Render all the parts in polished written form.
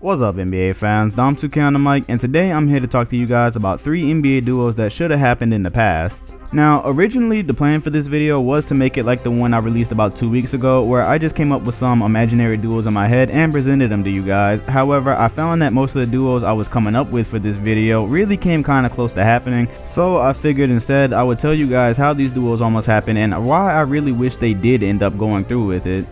What's up, NBA fans? Dom2K on the mic, and today I'm here to talk to you guys about 3 NBA duos that should have happened in the past. Now, originally the plan for this video was to make it like the one I released about 2 weeks ago, where I just came up with some imaginary duos in my head and presented them to you guys. However, I found that most of the duos I was coming up with for this video really came kinda close to happening, so I figured instead I would tell you guys how these duos almost happened and why I really wish they did end up going through with it.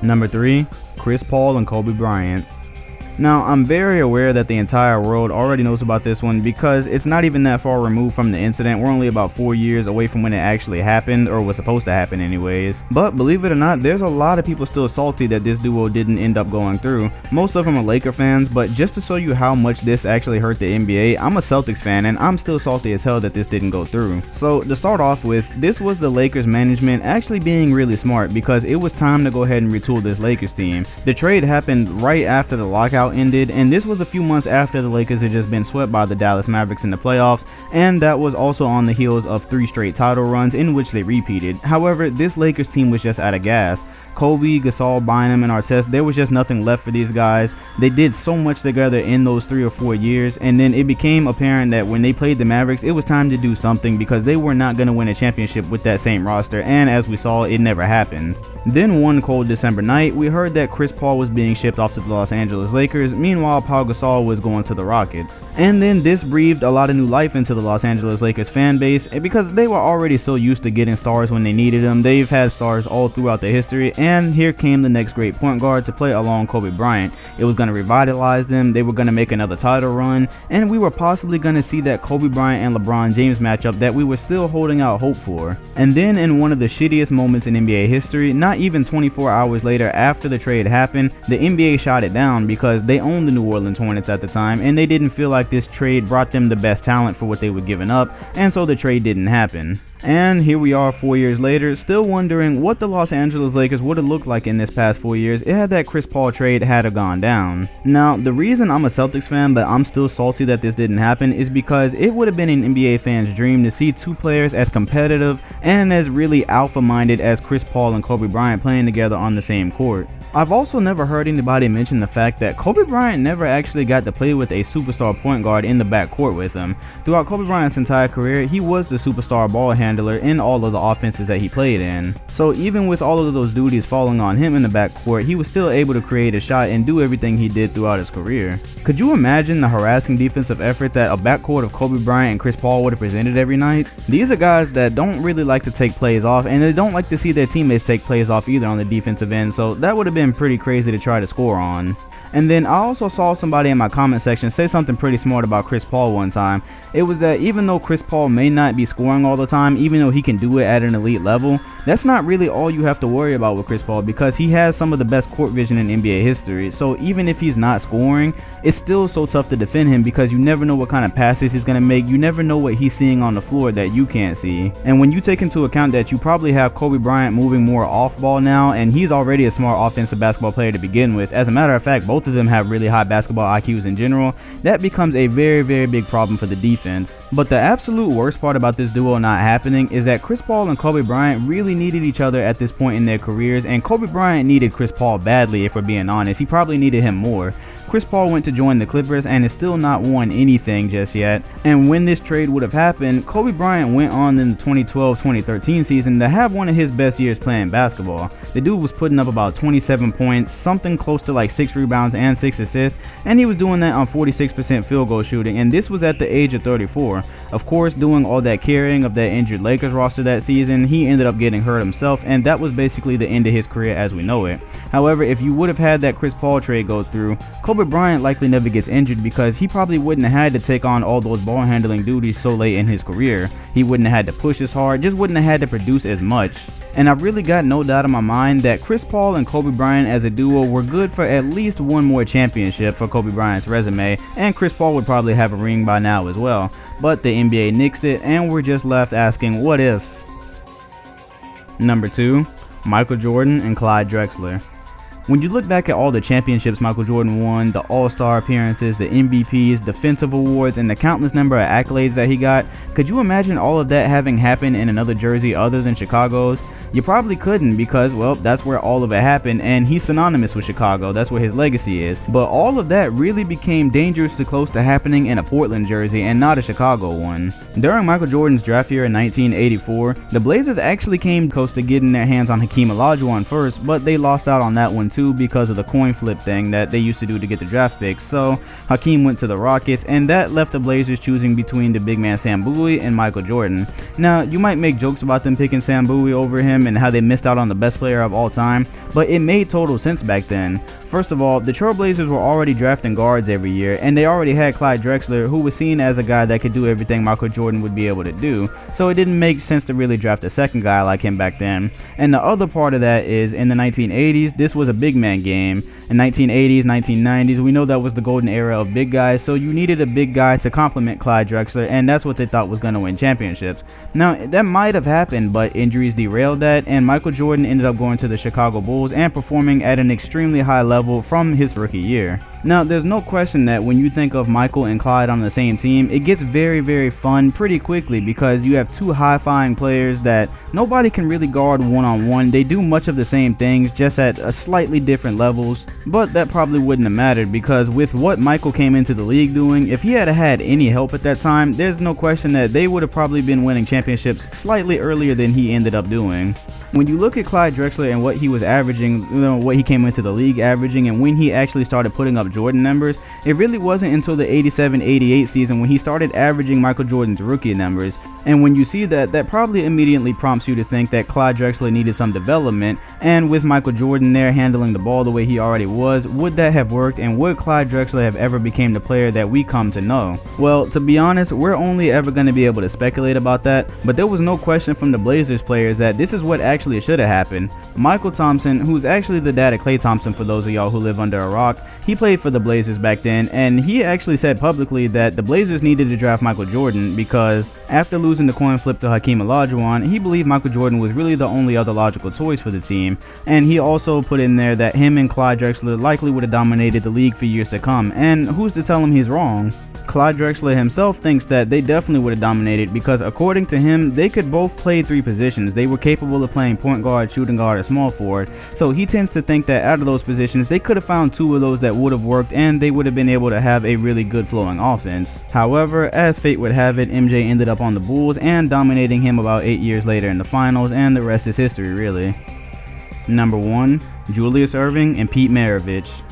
Number 3, Chris Paul and Kobe Bryant. Now, I'm very aware that the entire world already knows about this one because it's not even that far removed from the incident. We're only about 4 years away from when it actually happened, or was supposed to happen anyways. But believe it or not, there's a lot of people still salty that this duo didn't end up going through. Most of them are Laker fans, but just to show you how much this actually hurt the NBA, I'm a Celtics fan and I'm still salty as hell that this didn't go through. So to start off with, this was the Lakers management actually being really smart because it was time to go ahead and retool this Lakers team. The trade happened right after the lockout ended, and this was a few months after the Lakers had just been swept by the Dallas Mavericks in the playoffs, and that was also on the heels of 3 straight title runs in which they repeated. However, this Lakers team was just out of gas. Kobe, Gasol, Bynum, and Artest, there was just nothing left for these guys. They did so much together in those 3 or 4 years, and then it became apparent that when they played the Mavericks, it was time to do something because they were not going to win a championship with that same roster, and as we saw, it never happened. Then one cold December night, we heard that Chris Paul was being shipped off to the Los Angeles Lakers. Meanwhile, Pau Gasol was going to the Rockets. And then this breathed a lot of new life into the Los Angeles Lakers fan base because they were already so used to getting stars when they needed them. They've had stars all throughout their history, and here came the next great point guard to play along Kobe Bryant. It was going to revitalize them, they were going to make another title run, and we were possibly going to see that Kobe Bryant and LeBron James matchup that we were still holding out hope for. And then in one of the shittiest moments in NBA history, not even 24 hours later after the trade happened, the NBA shot it down because they owned the New Orleans Hornets at the time and they didn't feel like this trade brought them the best talent for what they were giving up, and so the trade didn't happen. And here we are 4 years later, still wondering what the Los Angeles Lakers would have looked like in this past 4 years if that Chris Paul trade had have gone down. Now, the reason I'm a Celtics fan but I'm still salty that this didn't happen is because it would have been an NBA fan's dream to see 2 players as competitive and as really alpha-minded as Chris Paul and Kobe Bryant playing together on the same court. I've also never heard anybody mention the fact that Kobe Bryant never actually got to play with a superstar point guard in the backcourt with him. Throughout Kobe Bryant's entire career, he was the superstar ball handler in all of the offenses that he played in. So even with all of those duties falling on him in the backcourt, he was still able to create a shot and do everything he did throughout his career. Could you imagine the harassing defensive effort that a backcourt of Kobe Bryant and Chris Paul would have presented every night? These are guys that don't really like to take plays off, and they don't like to see their teammates take plays off either on the defensive end, so that would have been pretty crazy to try to score on. And then I also saw somebody in my comment section say something pretty smart about Chris Paul one time. It was that even though Chris Paul may not be scoring all the time, even though he can do it at an elite level, that's not really all you have to worry about with Chris Paul because he has some of the best court vision in NBA history. So even if he's not scoring, it's still so tough to defend him because you never know what kind of passes he's going to make. You never know what he's seeing on the floor that you can't see. And when you take into account that you probably have Kobe Bryant moving more off ball now, and he's already a smart offensive basketball player to begin with. As a matter of fact, both of them have really high basketball IQs in general. That becomes a very, very big problem for the defense. But the absolute worst part about this duo not happening is that Chris Paul and Kobe Bryant really needed each other at this point in their careers, and Kobe Bryant needed Chris Paul badly. If we're being honest, he probably needed him more. Chris Paul went to join the Clippers and is still not won anything just yet, and when this trade would have happened, Kobe Bryant went on in the 2012-2013 season to have one of his best years playing basketball. The dude was putting up about 27 points, something close to like 6 rebounds and 6 assists, and he was doing that on 46% field goal shooting, and this was at the age of 34. Of course, doing all that carrying of that injured Lakers roster that season, he ended up getting hurt himself, and that was basically the end of his career as we know it. However, if you would have had that Chris Paul trade go through, Kobe Bryant likely never gets injured because he probably wouldn't have had to take on all those ball handling duties so late in his career. He wouldn't have had to push as hard, just wouldn't have had to produce as much. And I've really got no doubt in my mind that Chris Paul and Kobe Bryant as a duo were good for at least one more championship for Kobe Bryant's resume, and Chris Paul would probably have a ring by now as well. But the NBA nixed it, and we're just left asking, what if? Number 2, Michael Jordan and Clyde Drexler. When you look back at all the championships Michael Jordan won, the All-Star appearances, the MVPs, defensive awards, and the countless number of accolades that he got, could you imagine all of that having happened in another jersey other than Chicago's? You probably couldn't because, well, that's where all of it happened, and he's synonymous with Chicago. That's where his legacy is. But all of that really became dangerously close to happening in a Portland jersey and not a Chicago one. During Michael Jordan's draft year in 1984, the Blazers actually came close to getting their hands on Hakeem Olajuwon first, but they lost out on that one too because of the coin flip thing that they used to do to get the draft picks. So Hakeem went to the Rockets, and that left the Blazers choosing between the big man Sam Bowie and Michael Jordan. Now, you might make jokes about them picking Sam Bowie over him and how they missed out on the best player of all time, but it made total sense back then. First of all, the Trailblazers were already drafting guards every year, and they already had Clyde Drexler, who was seen as a guy that could do everything Michael Jordan would be able to do, so it didn't make sense to really draft a second guy like him back then. And the other part of that is, in the 1980s, this was a big man game. In 1980s, 1990s, we know that was the golden era of big guys, so you needed a big guy to complement Clyde Drexler, and that's what they thought was going to win championships. Now, that might have happened, but injuries derailed that, and Michael Jordan ended up going to the Chicago Bulls and performing at an extremely high level from his rookie year. Now, there's no question that when you think of Michael and Clyde on the same team, it gets very fun pretty quickly because you have two high-flying players that nobody can really guard one-on-one. They do much of the same things, just at a slightly different levels, but that probably wouldn't have mattered because with what Michael came into the league doing, if he had had any help at that time, there's no question that they would have probably been winning championships slightly earlier than he ended up doing. When you look at Clyde Drexler and what he was averaging, what he came into the league averaging, and when he actually started putting up Jordan numbers, it really wasn't until the 87-88 season when he started averaging Michael Jordan's rookie numbers. And when you see that, that probably immediately prompts you to think that Clyde Drexler needed some development, and with Michael Jordan there handling the ball the way he already was, would that have worked, and would Clyde Drexler have ever become the player that we come to know? Well, to be honest, we're only ever going to be able to speculate about that, but there was no question from the Blazers players that this is what actually should have happened. Michael Thompson, who's actually the dad of Klay Thompson for those of y'all who live under a rock, he played for the Blazers back then, and he actually said publicly that the Blazers needed to draft Michael Jordan because after losing the coin flip to Hakeem Olajuwon, he believed Michael Jordan was really the only other logical choice for the team, and he also put in there that him and Clyde Drexler likely would have dominated the league for years to come, and who's to tell him he's wrong? Clyde Drexler himself thinks that they definitely would have dominated because according to him, they could both play three positions. They were capable of playing point guard, shooting guard, or small forward. So he tends to think that out of those positions, they could have found two of those that would have worked and they would have been able to have a really good flowing offense. However, as fate would have it, MJ ended up on the Bulls and dominating him about 8 years later in the finals, and the rest is history really. Number 1, Julius Erving and Pete Maravich.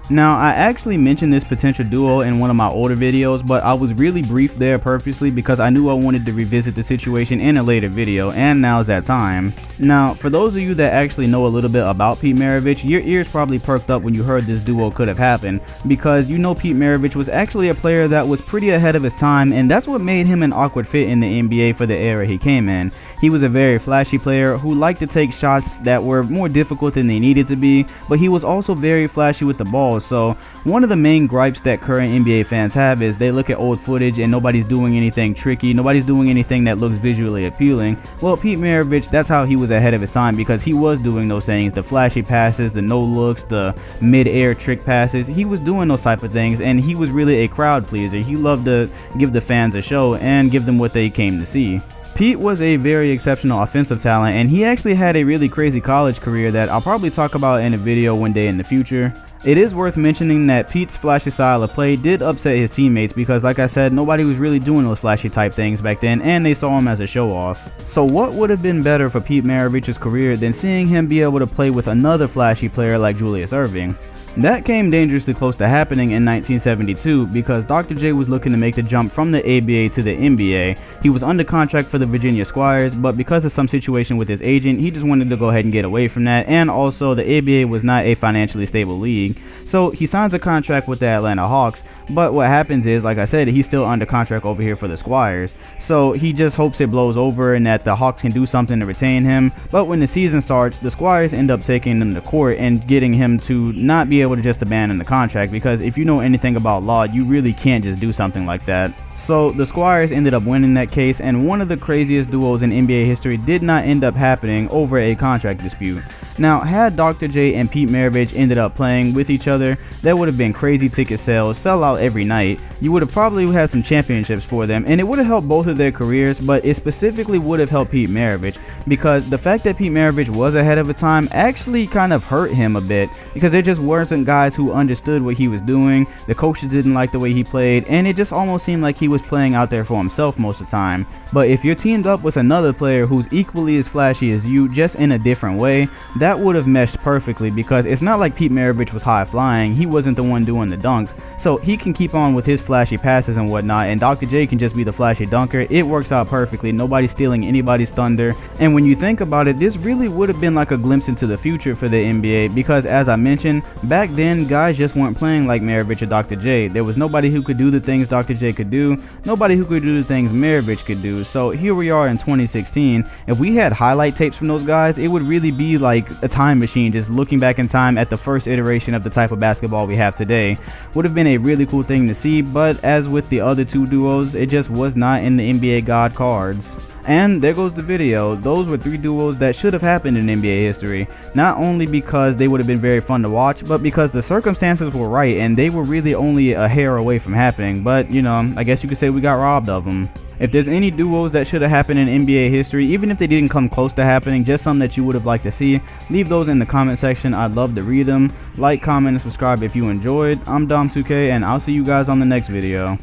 Now, I actually mentioned this potential duo in one of my older videos, but I was really brief there purposely because I knew I wanted to revisit the situation in a later video, and now's that time. Now, for those of you that actually know a little bit about Pete Maravich, your ears probably perked up when you heard this duo could have happened, because you know Pete Maravich was actually a player that was pretty ahead of his time, and that's what made him an awkward fit in the NBA for the era he came in. He was a very flashy player who liked to take shots that were more difficult than they needed to be, but he was also very flashy with the ball. So one of the main gripes that current NBA fans have is they look at old footage and nobody's doing anything tricky, nobody's doing anything that looks visually appealing. Well, Pete Maravich, that's how he was ahead of his time, because he was doing those things, the flashy passes, the no looks, the mid-air trick passes. He was doing those type of things, and he was really a crowd pleaser. He loved to give the fans a show and give them what they came to see. Pete was a very exceptional offensive talent, and he actually had a really crazy college career that I'll probably talk about in a video one day in the future. It is worth mentioning that Pete's flashy style of play did upset his teammates because, like I said, nobody was really doing those flashy type things back then, and they saw him as a show off. So what would have been better for Pete Maravich's career than seeing him be able to play with another flashy player like Julius Erving? That came dangerously close to happening in 1972 because Dr. J was looking to make the jump from the ABA to the NBA. He was under contract for the Virginia Squires, but because of some situation with his agent, he just wanted to go ahead and get away from that, and also the ABA was not a financially stable league. So he signs a contract with the Atlanta Hawks, but what happens is, like I said, he's still under contract over here for the Squires. So he just hopes it blows over and that the Hawks can do something to retain him, but when the season starts, the Squires end up taking him to court and getting him to not be able to just abandon the contract, because if you know anything about law, you really can't just do something like that. So the Squires ended up winning that case, and one of the craziest duos in NBA history did not end up happening over a contract dispute. Now, had Dr. J and Pete Maravich ended up playing with each other, there would have been crazy ticket sales, sell out every night. You would have probably had some championships for them, and it would have helped both of their careers, but it specifically would have helped Pete Maravich, because the fact that Pete Maravich was ahead of a time actually kind of hurt him a bit, because there just weren't guys who understood what he was doing, the coaches didn't like the way he played, and it just almost seemed like he was playing out there for himself most of the time. But if you're teamed up with another player who's equally as flashy as you, just in a different way, that would have meshed perfectly, because it's not like Pete Maravich was high flying, he wasn't the one doing the dunks, so he can keep on with his flashy passes and whatnot, and Dr. J can just be the flashy dunker. It works out perfectly, nobody's stealing anybody's thunder. And when you think about it, this really would have been like a glimpse into the future for the NBA, because as I mentioned, back then guys just weren't playing like Maravich or Dr. J. There was nobody who could do the things Dr. J could do, nobody who could do the things Maravich could do. So here we are in 2016. If we had highlight tapes from those guys, it would really be like a time machine, just looking back in time at the first iteration of the type of basketball we have today. Would have been a really cool thing to see, but as with the other two duos, it just was not in the NBA God cards. And there goes the video. Those were three duos that should have happened in NBA history, not only because they would have been very fun to watch, but because the circumstances were right and they were really only a hair away from happening. But you know, I guess you could say we got robbed of them. If there's any duos that should have happened in NBA history, even if they didn't come close to happening, just some that you would have liked to see, leave those in the comment section. I'd love to read them. Like, comment, and subscribe if you enjoyed. I'm Dom2K, and I'll see you guys on the next video.